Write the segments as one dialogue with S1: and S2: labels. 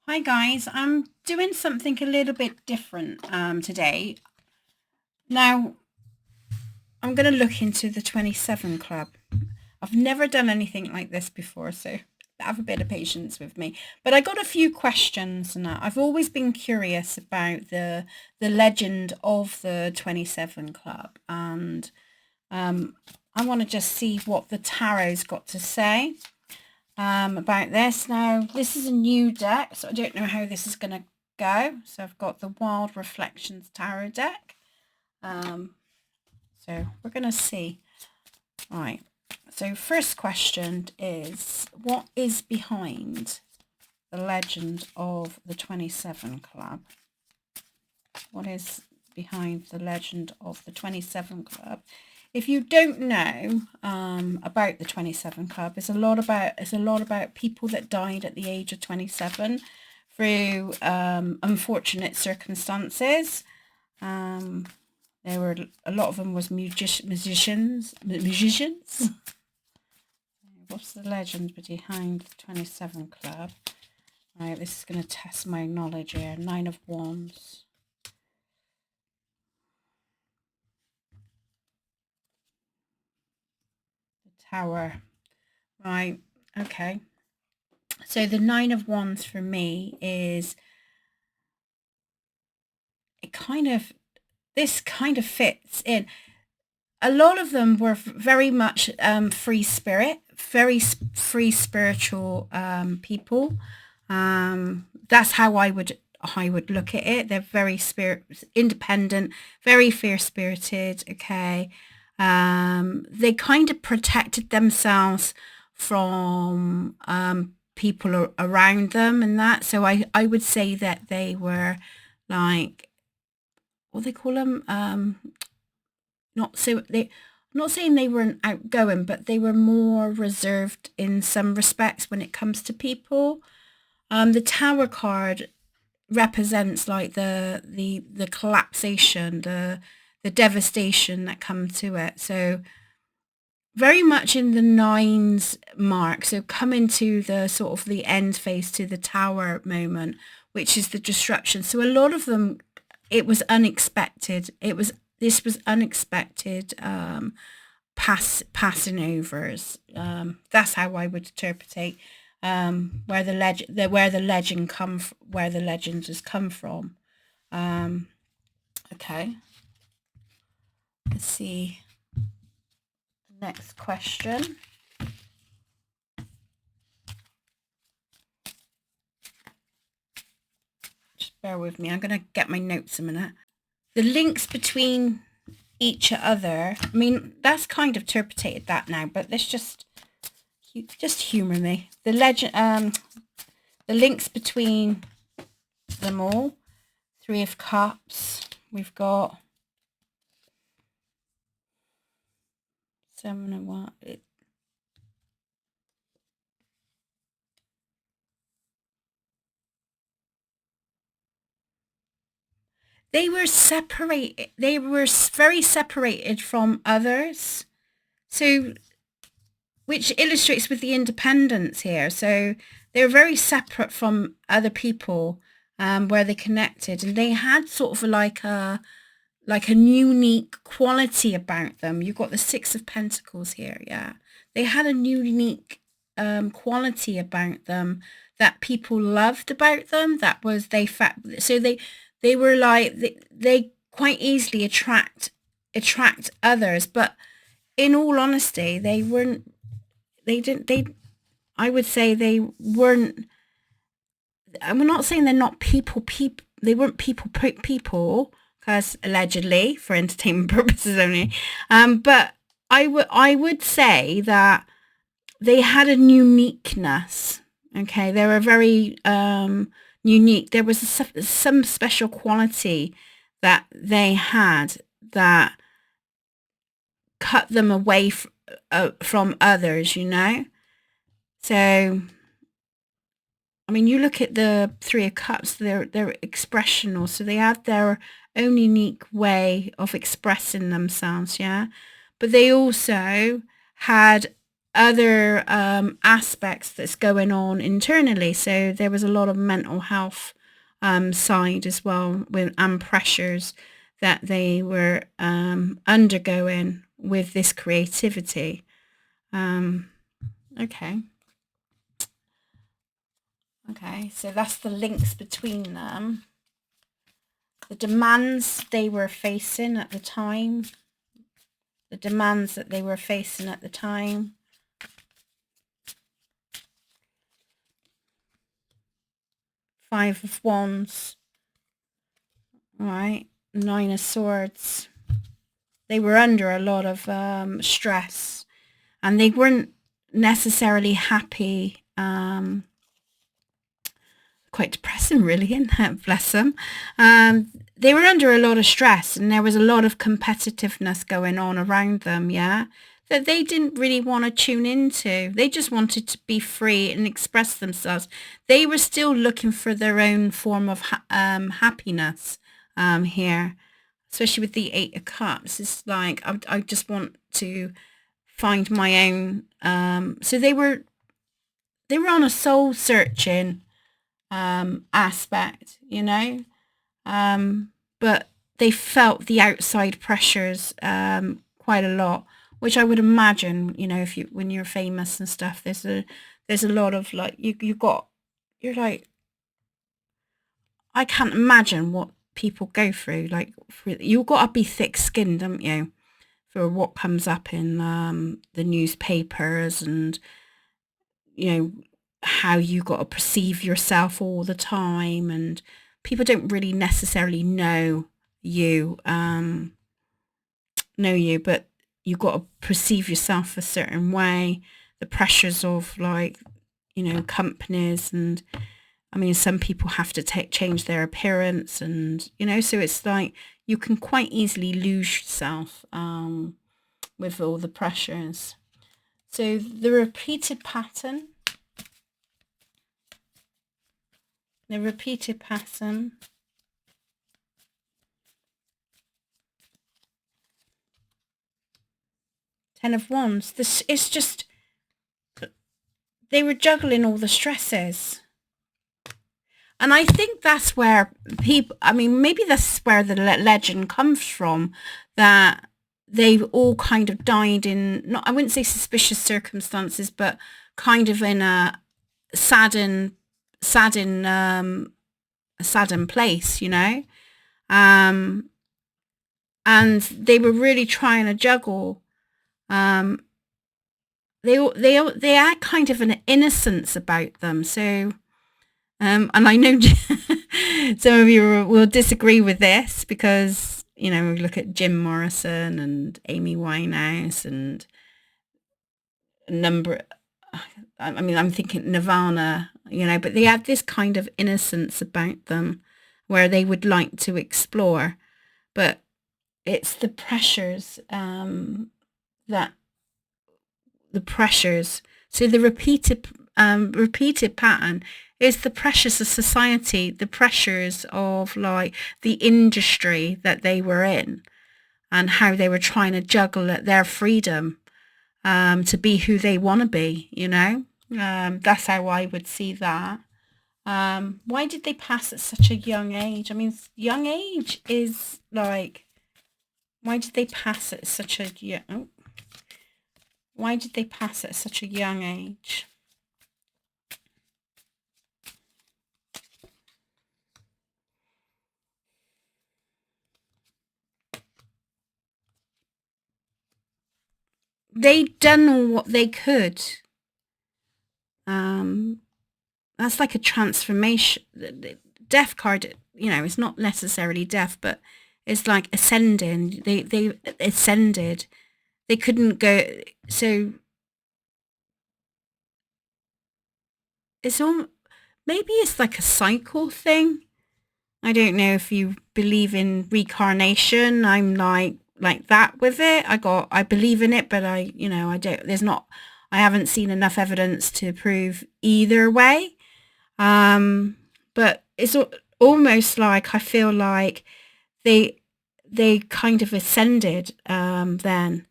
S1: Hi guys, I'm doing something a little bit different today. Now, I'm going to look into the 27 Club. I've never done anything like this before, so have a bit of patience with me. But I got a few questions, and I've always been curious about the legend of the 27 Club, and I want to just see what the tarot's got to say about this. Now, this is a new deck, so I don't know how this is going to go. So I've got the Wild Reflections Tarot deck. So we're going to see. All right. So first question is, what is behind the legend of the 27 Club? What is behind the legend of the 27 Club? If you don't know about the 27 Club, it's a lot about people that died at the age of 27 through unfortunate circumstances. There were a lot of them was musicians. What's the legend behind the 27 Club? Right, this is going to test my knowledge here. 9 of Wands. Tower. Right, okay. So the 9 of Wands for me is this kind of fits in. A lot of them were very much free spirit, very free spiritual people. That's how I would look at it. They're very independent, very fear spirited. Okay. They kind of protected themselves from people around them and that. So I would say that they were like, what they call them? Not saying they weren't outgoing, but they were more reserved in some respects when it comes to people. The Tower card represents like the collapsation, the devastation that come to it. So very much in the 9's mark. So coming to the sort of the end phase, to the Tower moment, which is the destruction. So a lot of them, it was unexpected. This was unexpected passing overs. That's how I would interpret where the legends has come from. Okay. Let's see. Next question. Just bear with me. I'm going to get my notes a minute. The links between each other. I mean, that's kind of interpreted that now, but let's just humor me. The legend, the links between them all. 3 of Cups. We've got 7 of what? They were separated. They were very separated from others. So, which illustrates with the independence here. So they were very separate from other people, where they connected, and they had sort of like a unique quality about them. You've got the 6 of Pentacles here, yeah. They had a unique quality about them that people loved about them. That was so they were like they quite easily attract others, but in all honesty, they weren't. They didn't. I would say they weren't. I'm not saying they're not people. They weren't people. Because allegedly, for entertainment purposes only. But I would say that they had a uniqueness. Okay, they were very unique. There was some special quality that they had that cut them away from others, you know. So, I mean, you look at the 3 of Cups, they're expressional, so they had their own unique way of expressing themselves, yeah. But they also had other aspects that's going on internally. So there was a lot of mental health side as well, and pressures that they were undergoing with this creativity. Okay. Okay, so that's the links between them. The demands they were facing at the time. The demands that they were facing at the time. Five of Wands. All right. Nine of Swords. They were under a lot of stress, and they weren't necessarily happy. Quite depressing, really, isn't that? Bless them. They were under a lot of stress, and there was a lot of competitiveness going on around them, yeah, that they didn't really want to tune into. They just wanted to be free and express themselves. They were still looking for their own form of happiness here, especially with the Eight of Cups. It's like, I just want to find my own. So they were on a soul searching aspect, you know, but they felt the outside pressures quite a lot, which I would imagine, you know, if you, when you're famous and stuff, there's a lot of like, you're like, I can't imagine what people go through. Like, you've got to be thick-skinned, haven't you, for what comes up in the newspapers, and, you know, how you got to perceive yourself all the time, and people don't really necessarily know you, but you got to perceive yourself a certain way. The pressures of, like, you know, companies, and I mean, some people have to change their appearance, and, you know, so it's like you can quite easily lose yourself with all the pressures. So the repeated pattern. The repeated pattern. Ten of Wands. This is just, they were juggling all the stresses. And I think that's where people, I mean, maybe that's where the legend comes from, that they've all kind of died in, not, I wouldn't say suspicious circumstances, but kind of in a saddened place, you know. And they were really trying to juggle. They had kind of an innocence about them. So, and I know some of you will disagree with this, because, you know, we look at Jim Morrison and Amy Winehouse and a number. I mean, I'm thinking Nirvana, you know, but they had this kind of innocence about them where they would like to explore, but it's the pressures, So the repeated pattern is the pressures of society, the pressures of, like, the industry that they were in, and how they were trying to juggle at their freedom to be who they want to be, you know. That's how I would see that. Why did they pass at such a young age? I mean, young age is like, why did they pass at such a why did they pass at such a young age? They done what they could. That's like a transformation. The death card, you know, it's not necessarily death, but it's like ascending. They ascended. They couldn't go. So it's all, maybe it's like a cycle thing. I don't know if you believe in reincarnation. I'm like that with it. I believe in it, but I haven't seen enough evidence to prove either way. But it's almost like, I feel like they kind of ascended then.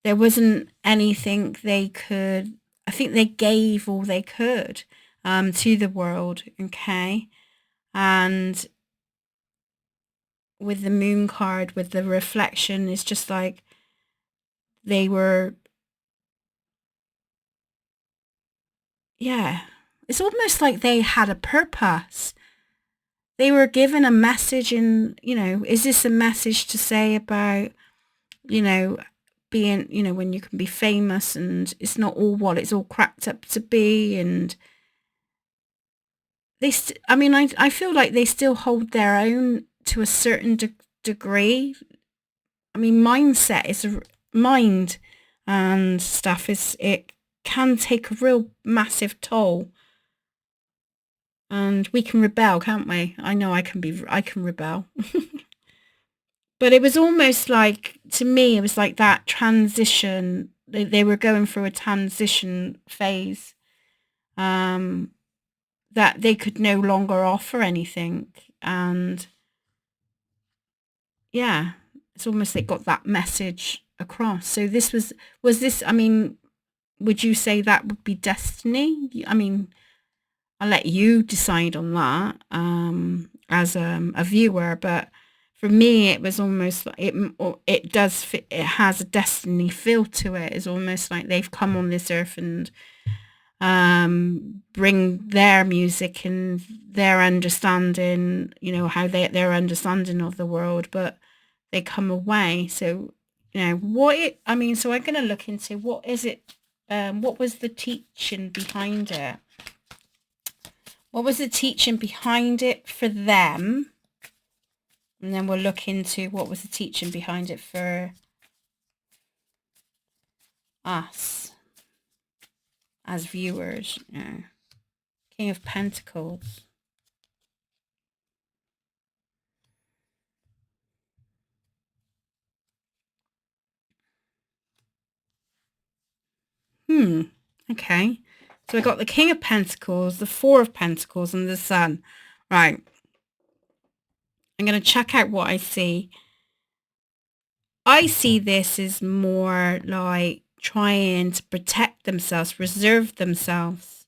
S1: there wasn't anything they could, I think they gave all they could to the world, okay? And with the moon card, with the reflection, it's just like they were, yeah, it's almost like they had a purpose. They were given a message, and, is this a message to say about, you know, being, when you can be famous and it's not all what it's all cracked up to be. And I feel like they still hold their own to a certain degree. I mean, mindset is mind and stuff it can take a real massive toll. And we can rebel, can't we? I know I can rebel. But it was almost like, to me, it was like that transition. They were going through a transition phase, that they could no longer offer anything. And yeah, it's almost like got that message across. So was this, would you say that would be destiny? I mean, I'll let you decide on that, as a viewer, but for me, it was almost like it does fit, it has a destiny feel to it. It's almost like they've come on this earth and bring their music and their understanding, how their understanding of the world, but they come away. So, so I'm going to look into what is it, what was the teaching behind it? What was the teaching behind it for them? And then we'll look into what was the teaching behind it for us as viewers. King of Pentacles. Okay. So I got the King of Pentacles, the Four of Pentacles, and the Sun. Right. I'm going to check out what I see. I see this as more like trying to protect themselves, reserve themselves.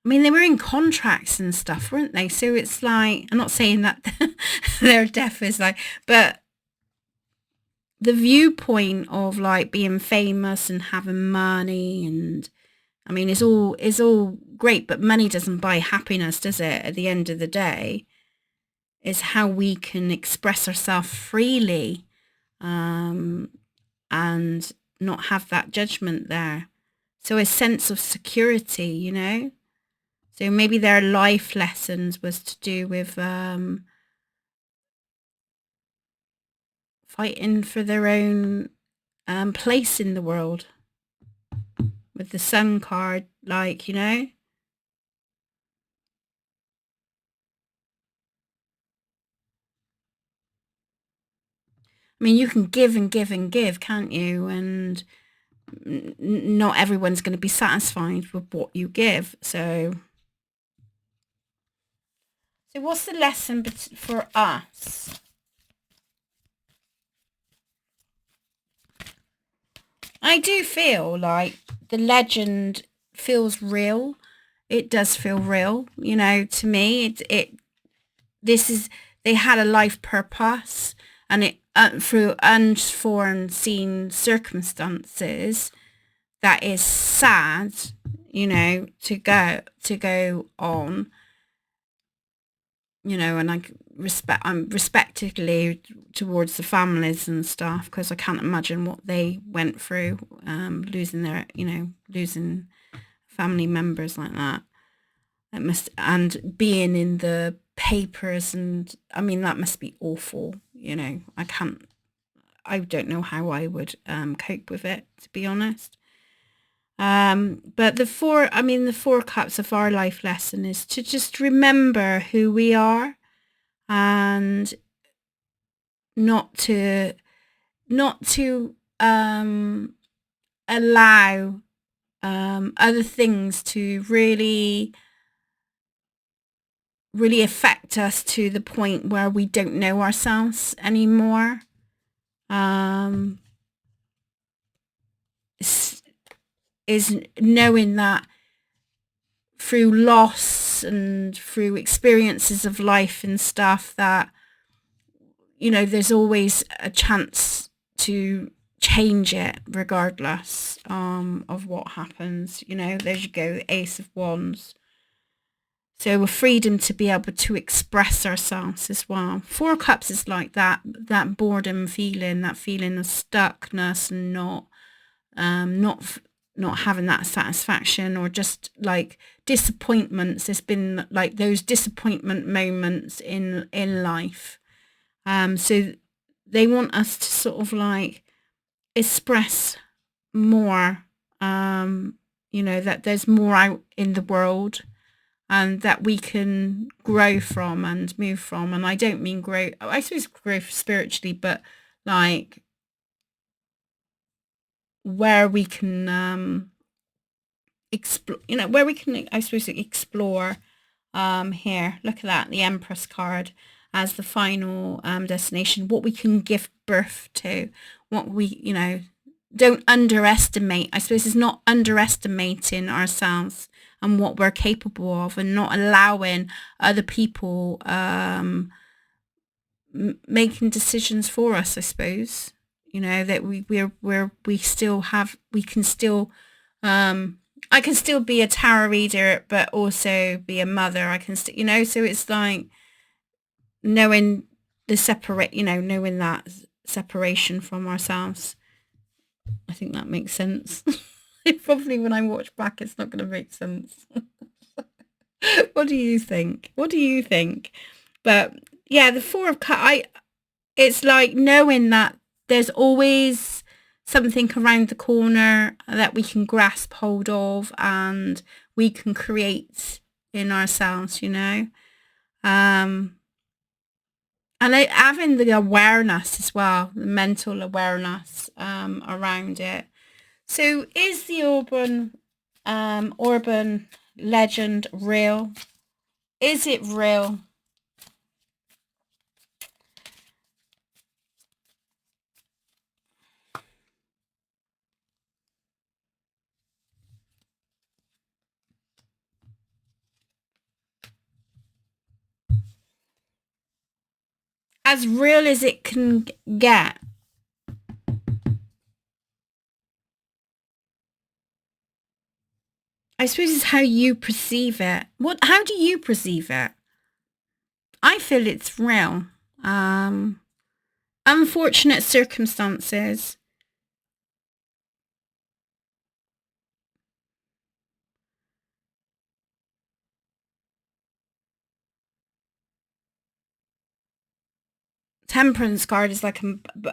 S1: I mean, they were in contracts and stuff, weren't they? So it's like, I'm not saying that their death is like, but the viewpoint of like being famous and having money, and I mean, it's all great, but money doesn't buy happiness, does it? At the end of the day, it's how we can express ourselves freely, and not have that judgment there. So a sense of security, So maybe their life lessons was to do with fighting for their own place in the world. With the Sun card, like, I mean, you can give and give and give, can't you? And not everyone's going to be satisfied with what you give. So what's the lesson for us? I do feel like the legend feels real. It does feel real, to me. They had a life purpose, and it through unforeseen circumstances, that is sad, to go on, and I'm respectfully towards the families and stuff, because I can't imagine what they went through, losing family members like that. And being in the papers, and I mean, that must be awful. I don't know how I would cope with it, to be honest. But the Four Cups of our life lesson is to just remember who we are, and not to allow other things to really really affect us to the point where we don't know ourselves anymore. Is knowing that through loss and through experiences of life and stuff, that, you know, there's always a chance to change it regardless of what happens. You know, there you go, Ace of Wands. So a freedom to be able to express ourselves as well. Four Cups is like that boredom feeling, that feeling of stuckness and not having that satisfaction, or just like disappointments. There's been like those disappointment moments in life. So they want us to sort of like express more, you know, that there's more out in the world and that we can grow from and move from. And I don't mean grow, I suppose grow spiritually, but like where we can explore, you know, where we can, I suppose, explore. Here, look at that, the Empress card as the final destination, what we can give birth to, what we, you know, don't underestimate. I suppose it's not underestimating ourselves and what we're capable of, and not allowing other people making decisions for us, I suppose. You know, that we still have, we can still, I can still be a tarot reader, but also be a mother. I can still, you know, so it's like knowing the separate, you know, knowing that separation from ourselves. I think that makes sense. Probably when I watch back, it's not going to make sense. What do you think? What do you think? But yeah, the Four of Cups, it's like knowing that there's always something around the corner that we can grasp hold of and we can create in ourselves, you know. And having the awareness as well, the mental awareness around it. So is the urban legend real? Is it real? As real as it can get. I suppose it's how you perceive it. How do you perceive it? I feel it's real. Unfortunate circumstances. Temperance card is like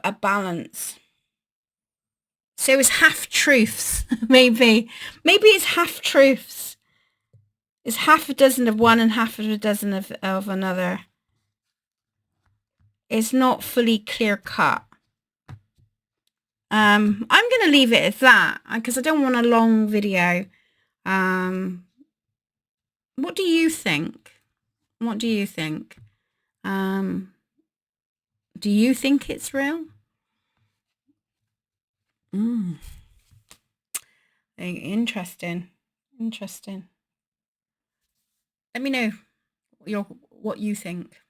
S1: a balance. So it's half truths, maybe. Maybe it's half truths. It's half a dozen of one and half of a dozen of another. It's not fully clear cut. I'm going to leave it at that because I don't want a long video. What do you think? What do you think? Do you think it's real? Interesting. Interesting. Let me know what you think.